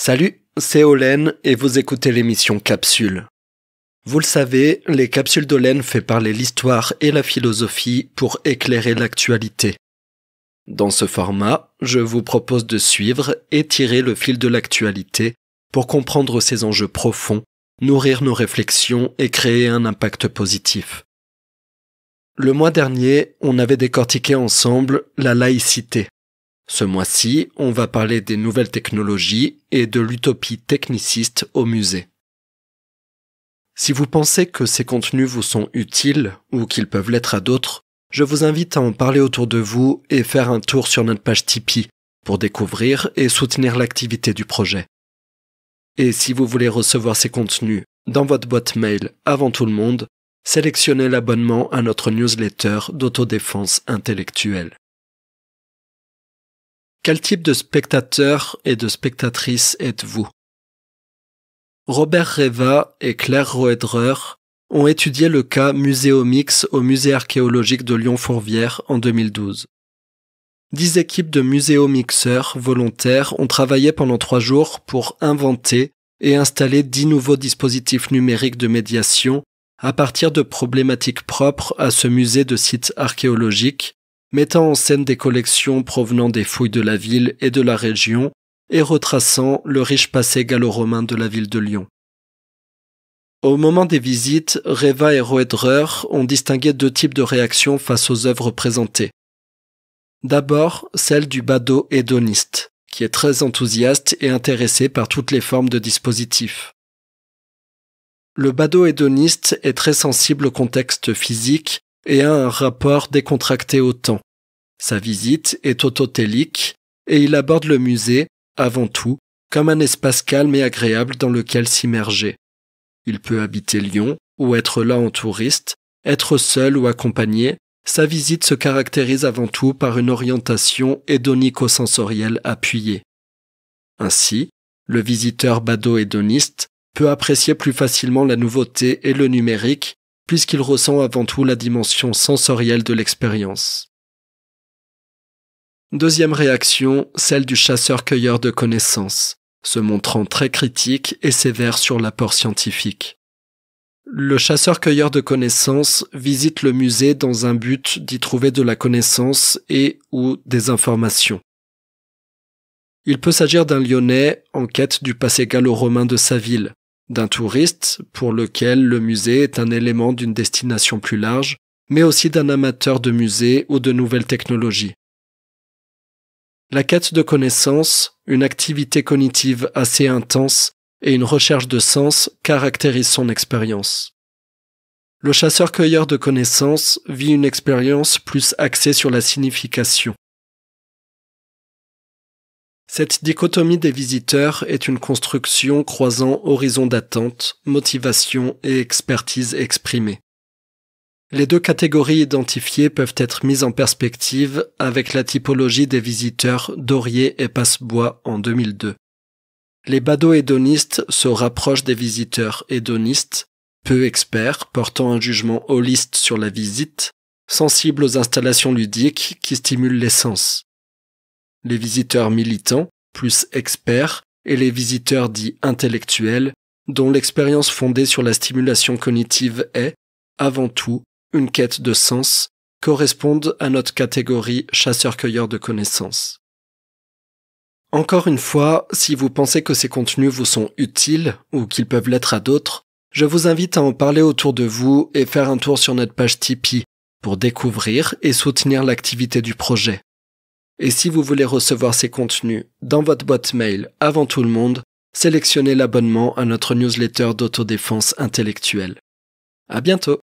Salut, c'est Olen et vous écoutez l'émission Capsule. Vous le savez, les capsules d'Olen fait parler l'histoire et la philosophie pour éclairer l'actualité. Dans ce format, je vous propose de suivre et tirer le fil de l'actualité pour comprendre ses enjeux profonds, nourrir nos réflexions et créer un impact positif. Le mois dernier, on avait décortiqué ensemble la laïcité. Ce mois-ci, on va parler des nouvelles technologies et de l'utopie techniciste au musée. Si vous pensez que ces contenus vous sont utiles ou qu'ils peuvent l'être à d'autres, je vous invite à en parler autour de vous et faire un tour sur notre page Tipeee pour découvrir et soutenir l'activité du projet. Et si vous voulez recevoir ces contenus dans votre boîte mail avant tout le monde, sélectionnez l'abonnement à notre newsletter d'autodéfense intellectuelle. Quel type de spectateur et de spectatrice êtes-vous ? Robert Reva et Claire Roederer ont étudié le cas Muséomix au musée archéologique de Lyon-Fourvière en 2012. 10 équipes de muséomixeurs volontaires ont travaillé pendant 3 jours pour inventer et installer 10 nouveaux dispositifs numériques de médiation à partir de problématiques propres à ce musée de sites archéologiques, mettant en scène des collections provenant des fouilles de la ville et de la région et retraçant le riche passé gallo-romain de la ville de Lyon. Au moment des visites, Reva et Roederer ont distingué 2 types de réactions face aux œuvres présentées. D'abord, celle du badaud hédoniste, qui est très enthousiaste et intéressé par toutes les formes de dispositifs. Le badaud hédoniste est très sensible au contexte physique et a un rapport décontracté au temps. Sa visite est autotélique et il aborde le musée, avant tout, comme un espace calme et agréable dans lequel s'immerger. Il peut habiter Lyon ou être là en touriste, être seul ou accompagné. Sa visite se caractérise avant tout par une orientation hédonico-sensorielle appuyée. Ainsi, le visiteur badaud-hédoniste peut apprécier plus facilement la nouveauté et le numérique puisqu'il ressent avant tout la dimension sensorielle de l'expérience. Deuxième réaction, celle du chasseur-cueilleur de connaissances, se montrant très critique et sévère sur l'apport scientifique. Le chasseur-cueilleur de connaissances visite le musée dans un but d'y trouver de la connaissance et ou des informations. Il peut s'agir d'un Lyonnais en quête du passé gallo-romain de sa ville, d'un touriste pour lequel le musée est un élément d'une destination plus large, mais aussi d'un amateur de musée ou de nouvelles technologies. La quête de connaissances, une activité cognitive assez intense et une recherche de sens caractérisent son expérience. Le chasseur-cueilleur de connaissances vit une expérience plus axée sur la signification. Cette dichotomie des visiteurs est une construction croisant horizons d'attente, motivation et expertise exprimée. Les 2 catégories identifiées peuvent être mises en perspective avec la typologie des visiteurs Dorier et Passebois en 2002. Les badaud-hédonistes se rapprochent des visiteurs hédonistes, peu experts, portant un jugement holiste sur la visite, sensibles aux installations ludiques qui stimulent les sens. Les visiteurs militants, plus experts, et les visiteurs dits intellectuels, dont l'expérience fondée sur la stimulation cognitive est, avant tout, une quête de sens, correspondent à notre catégorie chasseur-cueilleur de connaissances. Encore une fois, si vous pensez que ces contenus vous sont utiles ou qu'ils peuvent l'être à d'autres, je vous invite à en parler autour de vous et faire un tour sur notre page Tipeee pour découvrir et soutenir l'activité du projet. Et si vous voulez recevoir ces contenus dans votre boîte mail avant tout le monde, sélectionnez l'abonnement à notre newsletter d'autodéfense intellectuelle. À bientôt!